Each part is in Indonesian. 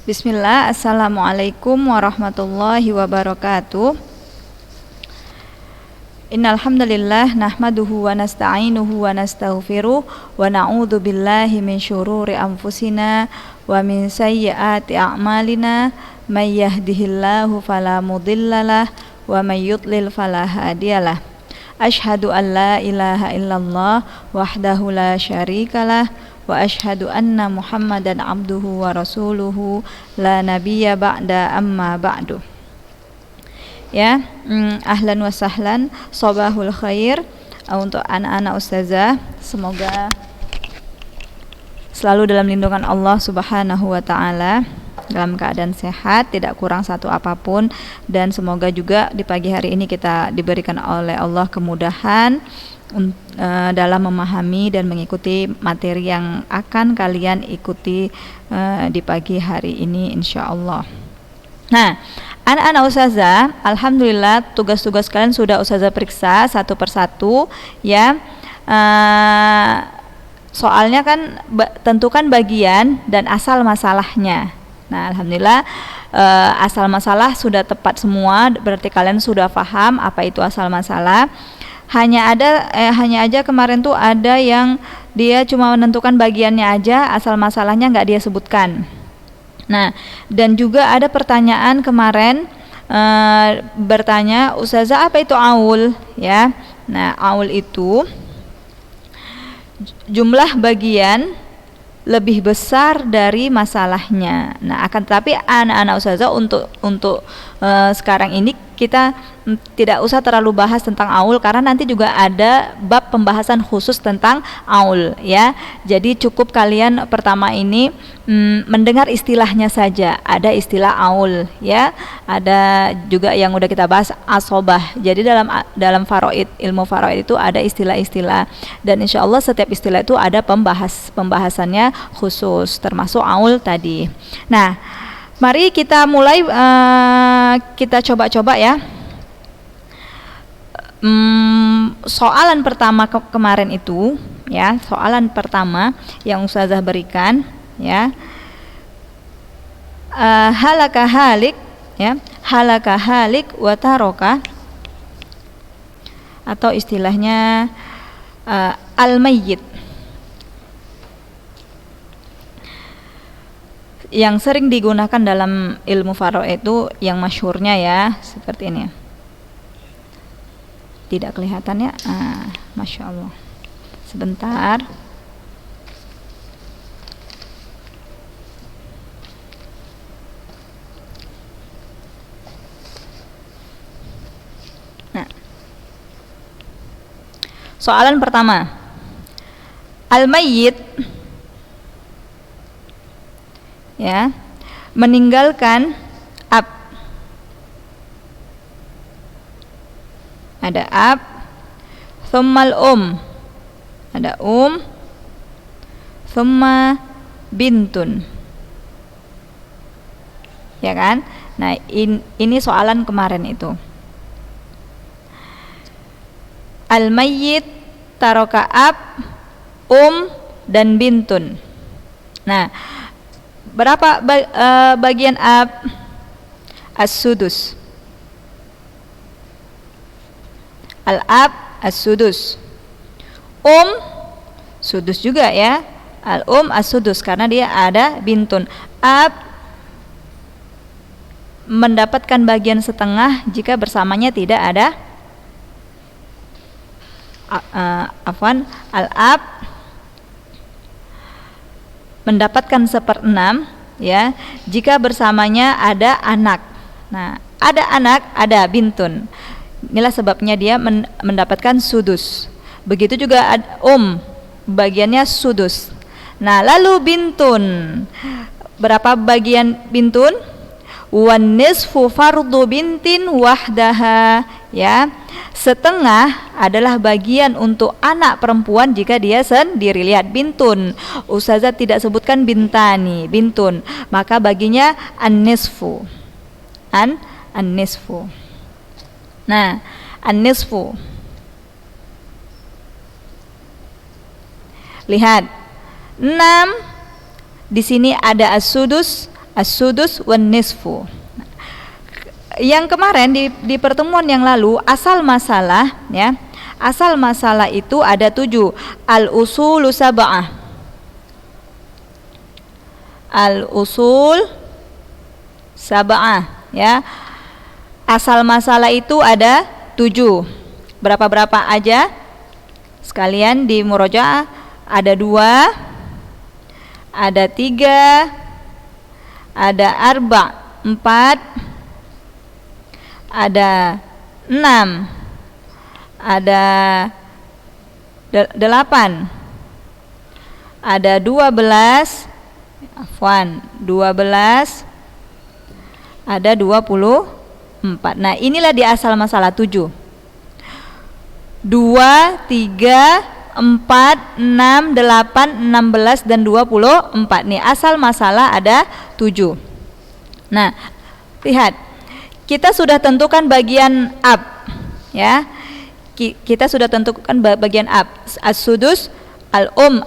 Bismillah, Assalamualaikum warahmatullahi wabarakatuh. Innal hamdalillah nahmaduhu wa nasta'inuhu wa nastaghfiruh wa na'udzu billahi min syururi anfusina wa min sayyiati a'malina may yahdihillahu fala mudhillalah wa may yudlil fala hadiyalah. Asyhadu an la ilaha illallah wahdahu la syarikalah wa asyhadu anna Muhammadan abduhu wa rasuluhu la nabiyya ba'da amma ba'du. Ya, ahlan wa sahlan, sobahul khair untuk anak-anak ustazah. Semoga selalu dalam lindungan Allah Subhanahu wa taala, dalam keadaan sehat, tidak kurang satu apapun, dan semoga juga di pagi hari ini kita diberikan oleh Allah kemudahan dalam memahami dan mengikuti materi yang akan kalian ikuti di pagi hari ini insyaallah. Nah, anak-anak ustazah, alhamdulillah tugas-tugas kalian sudah ustazah periksa satu persatu ya. Soalnya kan tentukan bagian dan asal masalahnya. Nah, alhamdulillah asal masalah sudah tepat semua, berarti kalian sudah paham apa itu asal masalah. Hanya aja kemarin tuh ada yang dia cuma menentukan bagiannya aja, asal masalahnya nggak dia sebutkan. Nah, dan juga ada pertanyaan kemarin bertanya, Ustazah apa itu aul ya? Nah, aul itu jumlah bagian lebih besar dari masalahnya. Nah, akan tetapi anak-anak ustazah untuk sekarang ini kita tidak usah terlalu bahas tentang aul karena nanti juga ada bab pembahasan khusus tentang aul ya. Jadi cukup kalian pertama ini mendengar istilahnya saja. Ada istilah aul ya. Ada juga yang udah kita bahas asobah. Jadi dalam faraid, ilmu faraid itu ada istilah-istilah, dan insyaallah setiap istilah itu ada pembahasannya khusus termasuk aul tadi. Nah, mari kita mulai, kita coba-coba ya. Soalan pertama kemarin itu ya, soalan pertama yang ustazah berikan ya, halaka halik ya, halaka halik wa taroka, atau istilahnya al-mayyit, yang sering digunakan dalam ilmu faraid itu yang masyhurnya ya seperti ini. Tidak kelihatan ya? Masya Allah. Sebentar. Nah, soalan pertama, al-mayyit ya, meninggalkan ab. Ada ab, thummal ada thumma bintun, ya kan? Nah, ini soalan kemarin itu. Al-mayyit taroka ab, dan bintun. Nah, berapa bagian ab? As-sudus. Al-ab as-sudus. Sudus juga ya. As-sudus karena dia ada bintun. Ab mendapatkan bagian setengah jika bersamanya tidak ada al-ab mendapatkan 1/6 ya jika bersamanya ada anak. Nah, ada anak, ada bintun. Inilah sebabnya dia mendapatkan sudus. Begitu juga bagiannya sudus. Nah, lalu bintun, berapa bagian bintun? Wan nisfu fardu bintin wahdaha ya. Setengah adalah bagian untuk anak perempuan jika dia sendiri. Lihat bintun, ustazah tidak sebutkan bintani, bintun, maka baginya an-nisfu. An-nisfu. Nah, an-nisfu. Lihat. 6 di sini ada as-sudus wan nisfu. Yang kemarin di pertemuan yang lalu asal masalah ya. Asal masalah itu ada 7. Al-usulu sab'ah. Al-usul sab'ah ya. Asal masalah itu ada 7. Berapa aja? Sekalian di murojaah ada 2, ada 3, ada 4, ada 6, ada 8, ada 12, 12, ada 24. Nah, inilah di asal masalah 7. 2, 3, 4, 6, 8, 16 dan 24. Nih asal masalah ada 7. Nah, lihat. Kita sudah tentukan bagian ab ya. Kita sudah tentukan bagian ab. As-sudus,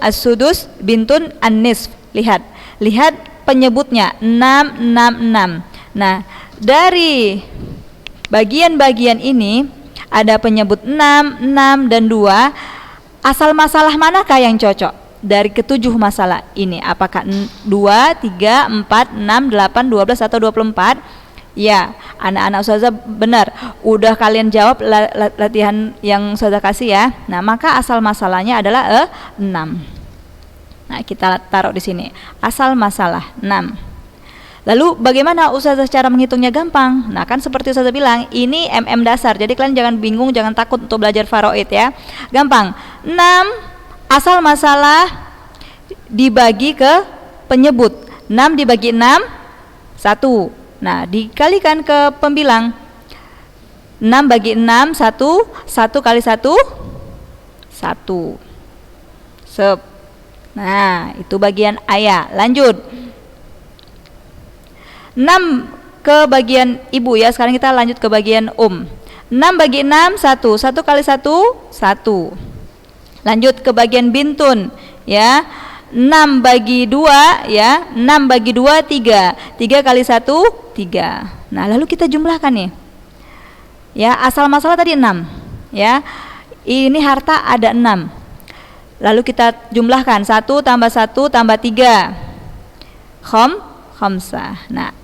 as-sudus, bintun, an-nisf. Lihat penyebutnya 6. Nah, dari bagian-bagian ini ada penyebut 6 dan 2. Asal masalah manakah yang cocok dari ketujuh masalah ini? Apakah 2, 3, 4, 6, 8, 12 atau 24? Ya, anak-anak ustazah benar. Udah kalian jawab latihan yang ustazah kasih ya. Nah, maka asal masalahnya adalah 6. Nah, kita taruh di sini. Asal masalah 6. Lalu bagaimana ustazah cara menghitungnya? Gampang. Nah, kan seperti ustazah bilang, ini dasar. Jadi kalian jangan bingung, jangan takut untuk belajar faraid ya. Gampang. 6 asal masalah dibagi ke penyebut. 6 dibagi 6 1. Nah, dikalikan ke pembilang. 6 bagi 6 1, 1 kali 1 1. Sep. Nah, itu bagian ayah. Lanjut. 6 ke bagian ibu ya. Sekarang kita lanjut ke bagian 6 bagi 6 1, 1 kali 1 1. Lanjut ke bagian bintun ya. 6 bagi 2 ya. 6 bagi 2 3. 3 kali 1 3. Nah, lalu kita jumlahkan nih. Ya, asal masalah tadi 6 ya. Ini harta ada 6. Lalu kita jumlahkan 1 tambah 1 tambah 3. Khamsah. Nah,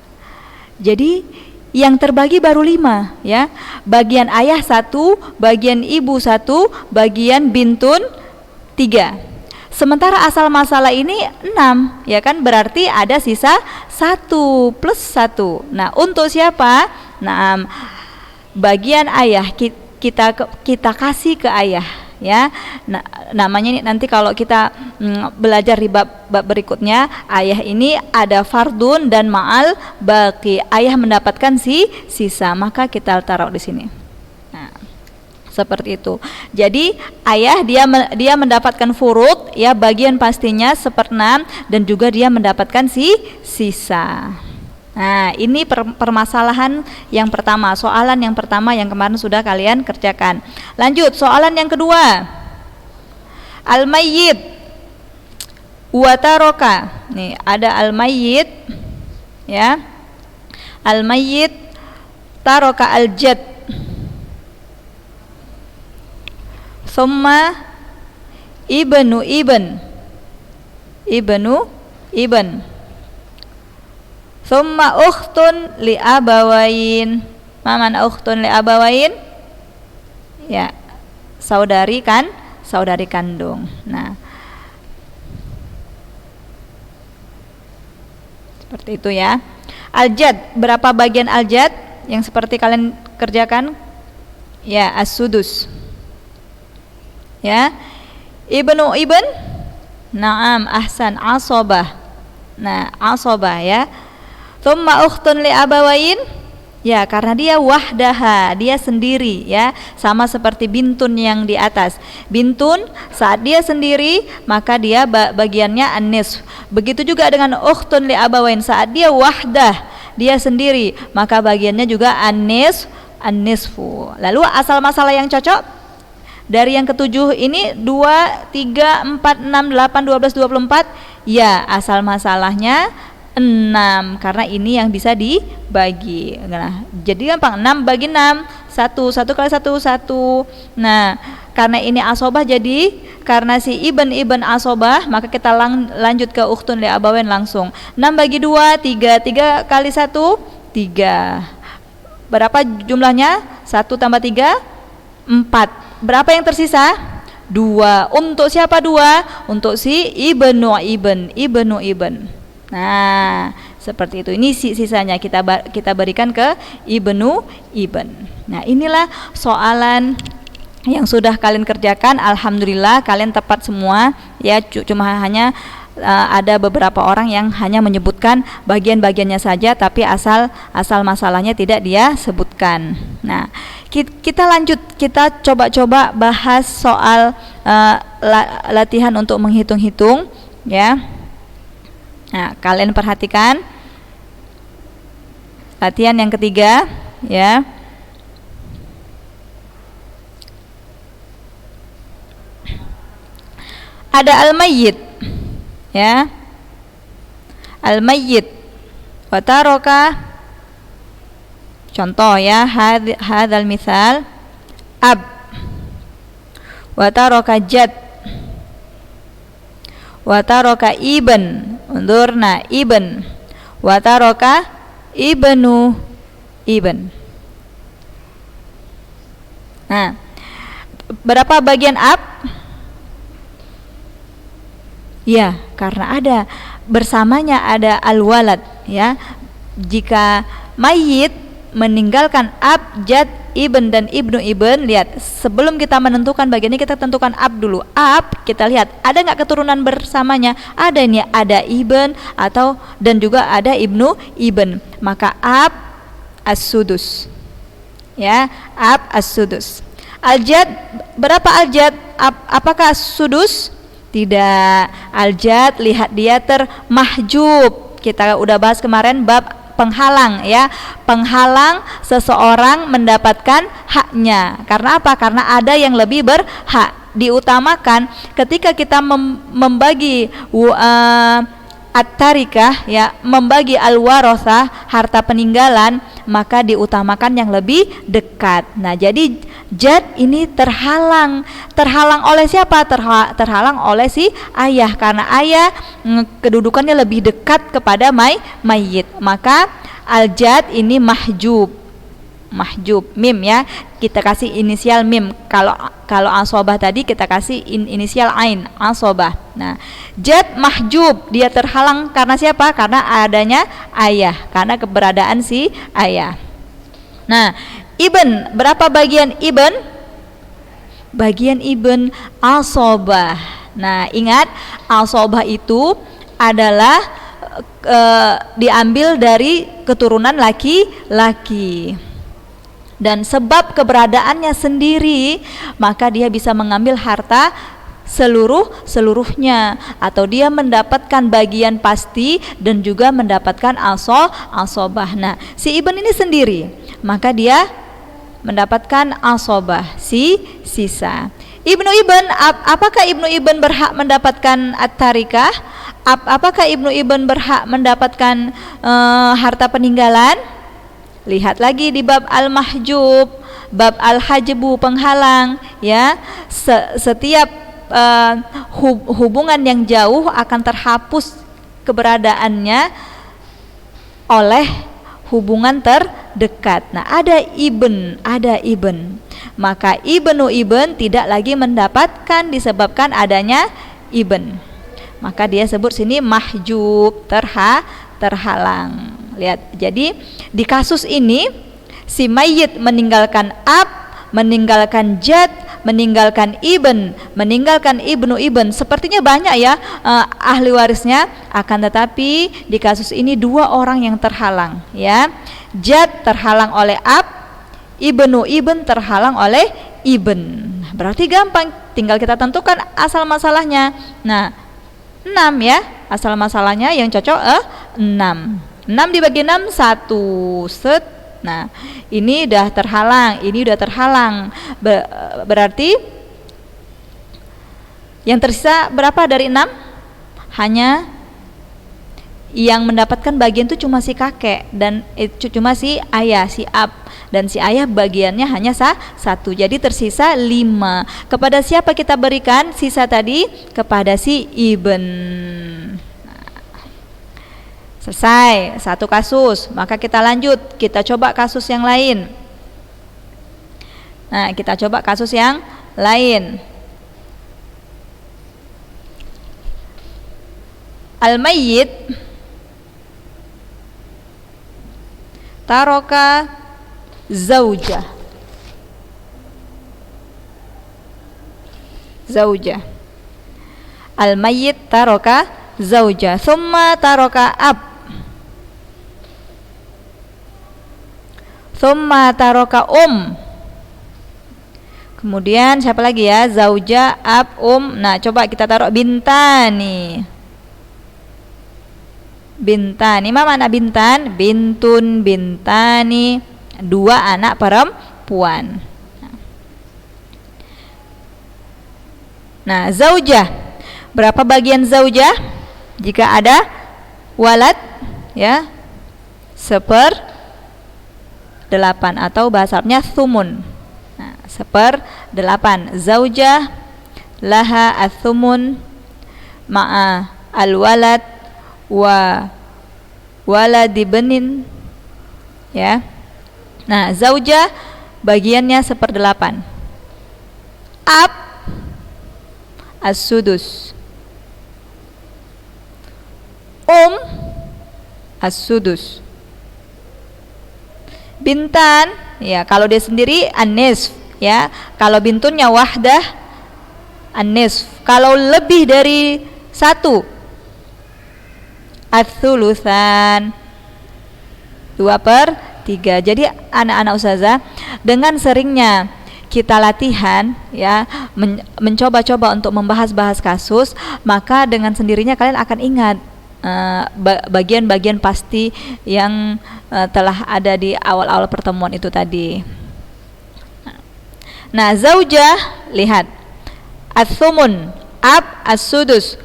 jadi yang terbagi baru 5 ya. Bagian ayah 1, bagian ibu 1, bagian bintun 3. Sementara asal masalah ini 6 ya kan, berarti ada sisa 1 plus 1. Nah, untuk siapa? Nah, bagian ayah kita kasih ke ayah ya. Nah, namanya nanti kalau kita belajar di bab berikutnya, ayah ini ada fardun dan ma'al baqi. Ayah mendapatkan sisa, maka kita taruh di sini. Nah, seperti itu. Jadi ayah dia mendapatkan furud ya, bagian pastinya 1/6 dan juga dia mendapatkan sisa. Nah, ini permasalahan yang pertama, soalan yang pertama yang kemarin sudah kalian kerjakan. Lanjut, soalan yang kedua. Al-mayyit wa taroka. Nih, ada al-mayyit ya. Al-mayyit taroka al-jad. Summa ibnu ibn. Summa ukhtun li abawain. Maman ukhtun li abawain? Ya, saudari kandung. Nah, seperti itu ya. Al-jad, berapa bagian al-jad yang seperti kalian kerjakan? Ya, as-sudus. Ya. Ibnu ibn? Naam, ahsan, asobah. Nah, asobah ya. Thumma ukhtun li abawain, ya karena dia wahdaha, dia sendiri ya, sama seperti bintun yang di atas. Bintun saat dia sendiri maka dia bagiannya an-nisf. Begitu juga dengan ukhtun li abawain, saat dia wahdah, dia sendiri, maka bagiannya juga an-nisf an-nisfu. Lalu asal masalah yang cocok dari yang ketujuh ini 2, 3, 4, 6, 8, 12, 24. Ya, asal masalahnya 6 karena ini yang bisa dibagi. Nah, jadi gampang, 6 bagi 6, 1 kali 1 1. Nah, karena ini asobah, jadi karena si ibn asobah, maka kita lanjut ke ukhtun li abawain langsung. 6 bagi 2 3, 3 kali 1 3. Berapa jumlahnya? 1 tambah 3 4. Berapa yang tersisa? 2. Untuk siapa 2? Untuk si ibnu ibn. Nah, seperti itu. Ini sisanya kita berikan ke ibnu ibn. Nah, inilah soalan yang sudah kalian kerjakan. Alhamdulillah kalian tepat semua ya. Cuma hanya ada beberapa orang yang hanya menyebutkan bagian-bagiannya saja, tapi asal masalahnya tidak dia sebutkan. Nah, kita lanjut, kita coba bahas soal latihan untuk menghitung-hitung ya. Nah, kalian perhatikan latihan yang ketiga ya. Ada al-mayyit ya, al-mayyit wa taraka, contoh ya, hadzal misal ab wa taraka jad wa taraka ibn, undurna ibn wa taraka ibnu ibn. Nah, berapa bagian ab? Ya, karena ada bersamanya ada al-walad ya. Jika mayit meninggalkan ab, jad, ibn dan ibnu ibn, lihat sebelum kita menentukan bagian ini kita tentukan ab dulu. Ab, kita lihat ada nggak keturunan bersamanya? Ada, ini ada ibn atau dan juga ada ibnu ibn. Maka ab as-sudus. Ya, ab as-sudus. Al-jad, berapa al-jad? Apakah as-sudus? Tidak. Al-jad, lihat dia termahjub. Kita udah bahas kemarin bab penghalang ya. Penghalang seseorang mendapatkan haknya. Karena apa? Karena ada yang lebih berhak. Diutamakan ketika kita membagi at-tarikah ya, membagi al-warasah, harta peninggalan, maka diutamakan yang lebih dekat. Nah, jadi jad ini terhalang oleh siapa? Terhalang oleh si ayah, karena ayah kedudukannya lebih dekat kepada mayit. Maka al-jad ini mahjub, mim ya, kita kasih inisial mim. Kalau asobah tadi kita kasih inisial ain, asobah. Nah, jad mahjub, dia terhalang karena siapa? Karena adanya ayah, karena keberadaan si ayah. Nah, ibn, berapa bagian ibn? Bagian ibn asobah. Nah, ingat asobah itu adalah diambil dari keturunan laki-laki. Dan sebab keberadaannya sendiri, maka dia bisa mengambil harta seluruhnya, atau dia mendapatkan bagian pasti dan juga mendapatkan asobah. Nah, si ibn ini sendiri, maka dia mendapatkan asobah, si sisa. Ibnu ibn, apakah ibnu ibn berhak mendapatkan at-tarikah? Apakah ibnu ibn berhak mendapatkan harta peninggalan? Lihat lagi di bab al-mahjub, bab al-hajbu, penghalang ya. Setiap hubungan yang jauh akan terhapus keberadaannya oleh hubungan terdekat. Nah, ada ibn, maka ibnu ibn tidak lagi mendapatkan disebabkan adanya ibn. Maka dia sebut sini mahjub, terhalang. Lihat, jadi di kasus ini si mayit meninggalkan ab, meninggalkan jad, meninggalkan ibn, meninggalkan ibnu ibn. Sepertinya banyak ya ahli warisnya, akan tetapi di kasus ini 2 orang yang terhalang ya. Jad terhalang oleh ab, ibnu ibn terhalang oleh ibn. Berarti gampang, tinggal kita tentukan asal masalahnya. Nah, 6 ya, asal masalahnya yang cocok 6. 6 dibagi 6 1 set. Nah, ini udah terhalang, ini udah terhalang. Berarti yang tersisa berapa dari 6? Hanya yang mendapatkan bagian itu cuma si kakek dan itu cuma si ayah, si ab, dan si ayah bagiannya hanya satu. Jadi tersisa 5. Kepada siapa kita berikan sisa tadi? Kepada si ibn. Selesai satu kasus, maka kita lanjut, kita coba kasus yang lain. Nah, kita coba kasus yang lain. Al-mayyit taroka zaujah. Al-mayyit taroka zaujah, thumma taroka ab, thumma taroka kemudian siapa lagi ya? Zauja, ab, Nah, coba kita taruh bintani. Bintani, mana bintan? Bintun, bintani, 2 anak perempuan. Nah, zaujah, berapa bagian zaujah? Jika ada walad, ya, 1/8 atau bahasa Arabnya thumun. Nah, 1/8. Zaujah laha athumun ma'a al-walad wa waladi benin, ya. Nah, zaujah bagiannya 1/8. Ab as-sudus, as-sudus. Bintan, ya, kalau dia sendiri an-nisf, ya. Kalau bintunnya wahdah an-nisf. Kalau lebih dari 1 ats-tsulusan, 2/3. Jadi anak-anak ustazah, dengan seringnya kita latihan, ya, mencoba-coba untuk membahas kasus, maka dengan sendirinya kalian akan ingat bagian-bagian pasti yang telah ada di awal-awal pertemuan itu tadi. Nah, zaujah, lihat, ats-tsumun, ab as-sudus,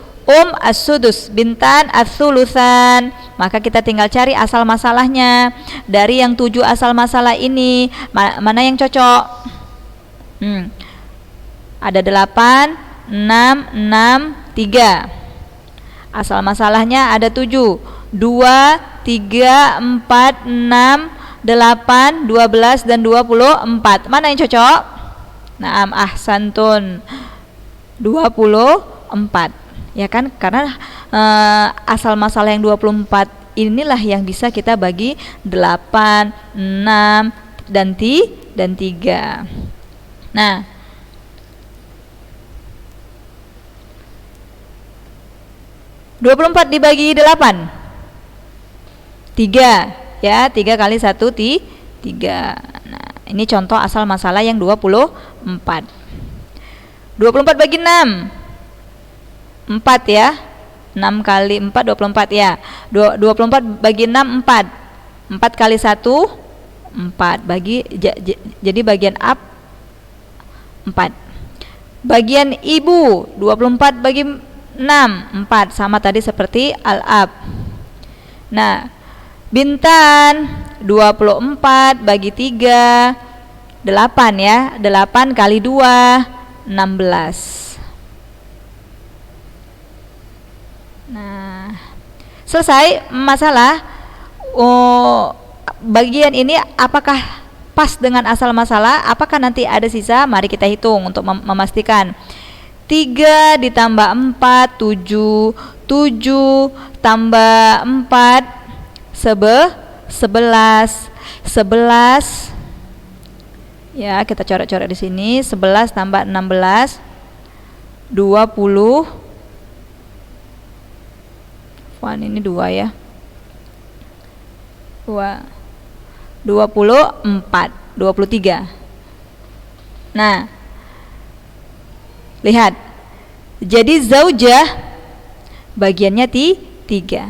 as-sudus, bintan as-tsulusan. Maka kita tinggal cari asal masalahnya. Dari yang 7 asal masalah ini, mana yang cocok? Ada 8, 6, 6, 3. Asal masalahnya ada 7, 2, 3, 4, 6, 8, 12, dan 24. Mana yang cocok? Naam, ahsantun, 24. Ya kan, karena asal masalah yang 24 inilah yang bisa kita bagi 8, 6, dan 3. Nah, (24) dibagi 8, 3, ya, 3 kali 1, 3. Nah, ini contoh asal masalah yang 24. 24 bagi 6, 4, ya. 6 kali 4, 24, ya. 24 bagi 6, 4. 4 kali 1, 4. Jadi bagian ab 4. Bagian ibu 24 bagi 6, 4. Sama tadi seperti al-ab. Nah, bintan 24 bagi 3, 8, ya. 8 kali 2, 16. Nah, selesai masalah. Bagian ini apakah pas dengan asal masalah? Apakah nanti ada sisa? Mari kita hitung untuk memastikan. 3 ditambah 4, 7. 7 tambah 4, 11. 11, ya, kita coret-coret di sini. 11 tambah 16, 20. Wah, ini 2, ya. 24, 23. Nah, lihat. Jadi zaujah bagiannya 3.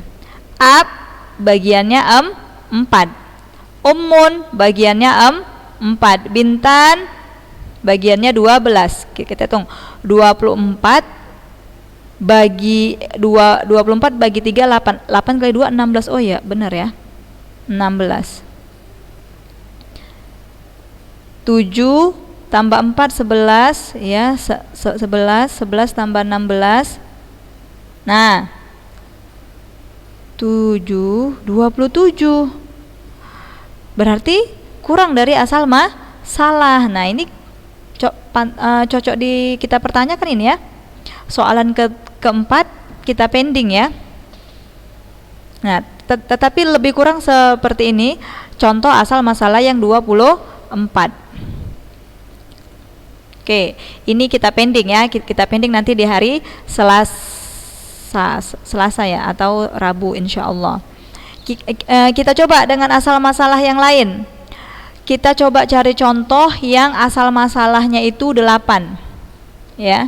Ab bagiannya 4. Ummun bagiannya 4, bintan bagiannya 12. Kita hitung 24 bagi 24 bagi 3 8. 8 kali 2 16. Oh ya, benar ya. 16. 7 tambah 4 11 ya, 11 tambah 16. Nah, 7 27. Berarti kurang dari asal masalah. Nah, ini cocok di kita pertanyakan ini ya. Soalan keempat kita pending ya. Nah, tetapi lebih kurang seperti ini contoh asal masalah yang 24. Oke, ini kita pending ya. Kita pending nanti di hari Selasa ya, atau Rabu insyaallah. Kita coba dengan asal masalah yang lain. Kita coba cari contoh yang asal masalahnya itu 8 ya,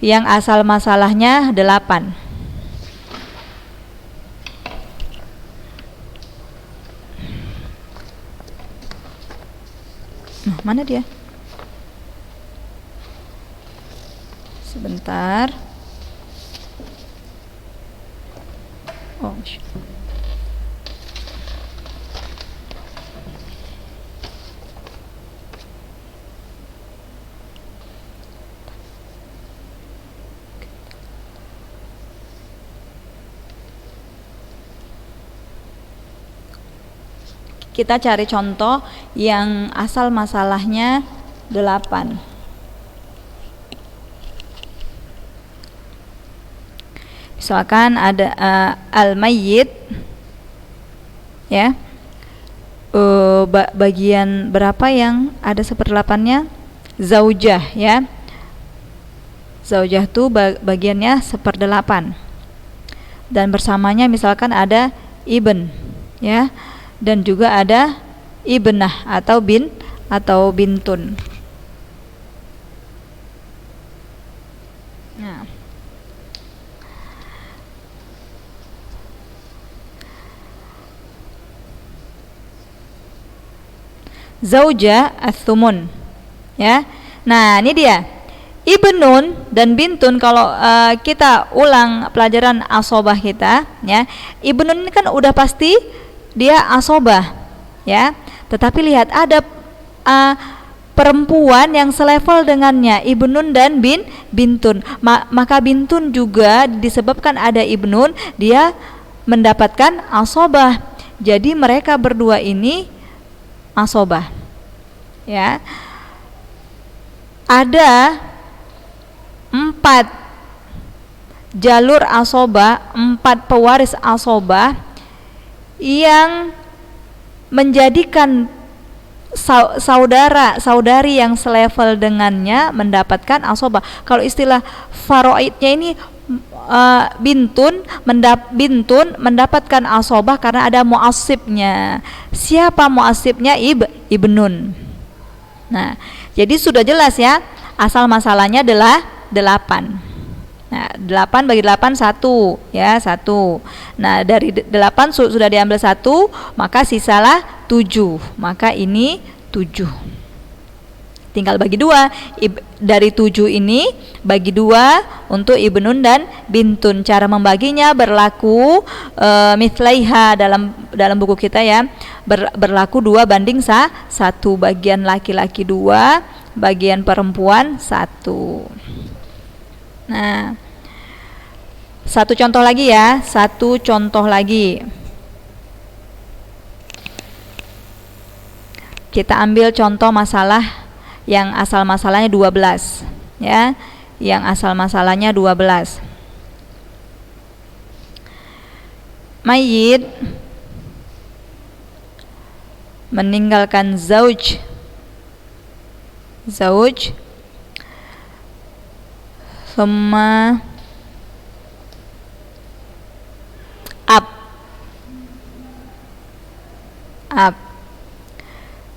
yang asal masalahnya 8. Nah, mana dia? Sebentar. Oh, kita cari contoh yang asal masalahnya 8. Misalkan ada al-mayyit ya, bagian berapa yang ada 1/8-nya? Zaujah ya. Zaujah itu bagiannya 1/8. Dan bersamanya misalkan ada ibn ya, dan juga ada ibnah atau bintun. Nah, zauja ats-tsumun ya. Nah, ini dia. Ibnun dan bintun, kalau kita ulang pelajaran asobah kita ya, ibnun ini kan udah pasti dia asobah ya. Tetapi lihat ada perempuan yang selevel dengannya, ibnun dan bintun. Maka bintun juga disebabkan ada ibnun, dia mendapatkan asobah. Jadi mereka berdua ini asobah ya. Ada 4 jalur asobah, 4 pewaris asobah yang menjadikan saudari yang selevel dengannya mendapatkan asobah. Kalau istilah faraidnya ini bintun mendapatkan asobah karena ada muasibnya. Siapa muasibnya? Ibnun. Nah, jadi sudah jelas ya, asal masalahnya adalah 8. Nah, 8 bagi 8 1 ya, 1. Nah, dari 8 sudah diambil 1, maka sisalah 7. Maka ini 7. Tinggal bagi 2. Dari 7 ini bagi 2 untuk ibnun dan bintun. Cara membaginya berlaku mithlaiha dalam buku kita ya. Berlaku 2 banding 1. Bagian laki-laki 2, bagian perempuan 1. Nah, satu contoh lagi ya, satu contoh lagi. Kita ambil contoh masalah yang asal masalahnya 12 ya, yang asal masalahnya 12. Mayyit meninggalkan zauj sama ab,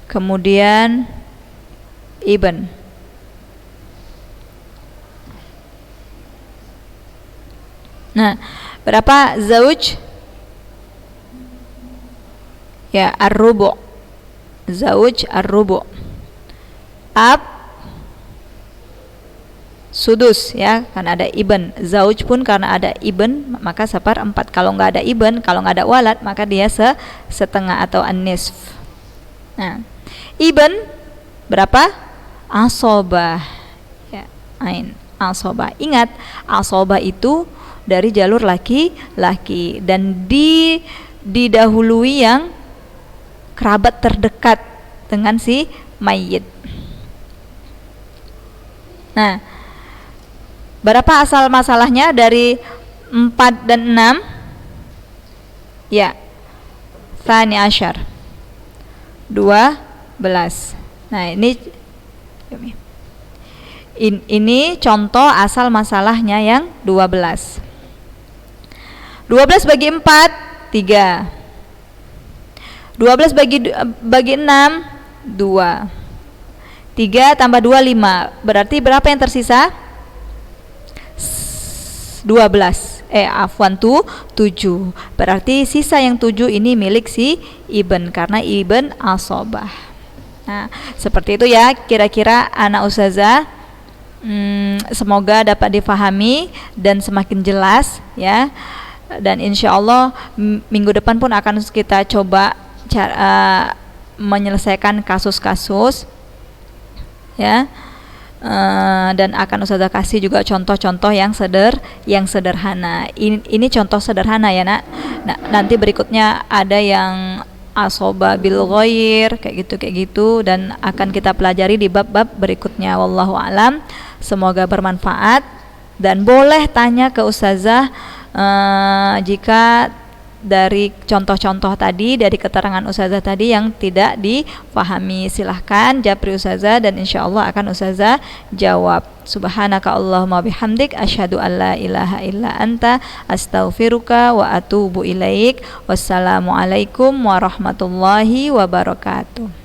kemudian ibn. Nah, berapa zauj? Ya, ar-rubu'. Zauj ar-rubu'. Ab sudus, ya, karena ada ibn. Zauj pun karena ada ibn maka seperempat. Kalau nggak ada ibn, kalau nggak ada walad maka dia setengah atau an-nisf. Nah, ibn berapa? Asobah, ya, ain asobah. Ingat, asobah itu dari jalur laki-laki dan didahului yang kerabat terdekat dengan si mayit. Nah, berapa asal masalahnya dari 4 dan 6? Ya, Tsani Asyar 12. Nah, ini contoh asal masalahnya yang 12. 12 bagi 4, 3. 12 bagi 6, 2. 3 tambah 2, 5. Berarti berapa yang tersisa? 12. 7. Berarti sisa yang 7 ini milik si ibn karena ibn asobah. Nah, seperti itu ya kira-kira anak ustazah. Semoga dapat difahami dan semakin jelas ya. Dan insya Allah minggu depan pun akan kita coba menyelesaikan kasus-kasus ya. Dan akan ustazah kasih juga contoh-contoh yang sederhana. Ini contoh sederhana ya nak. Nah, nanti berikutnya ada yang asoba bil ghair kayak gitu dan akan kita pelajari di bab-bab berikutnya. Wallahu alam. Semoga bermanfaat dan boleh tanya ke ustazah jika dari contoh-contoh tadi, dari keterangan ustazah tadi yang tidak difahami, silahkan japri ustazah dan insyaallah akan ustazah jawab. Subhanaka Allahumma bihamdik asyhadu an la ilaha illa anta astaghfiruka wa atubu ilaik. Wassalamualaikum warahmatullahi wabarakatuh.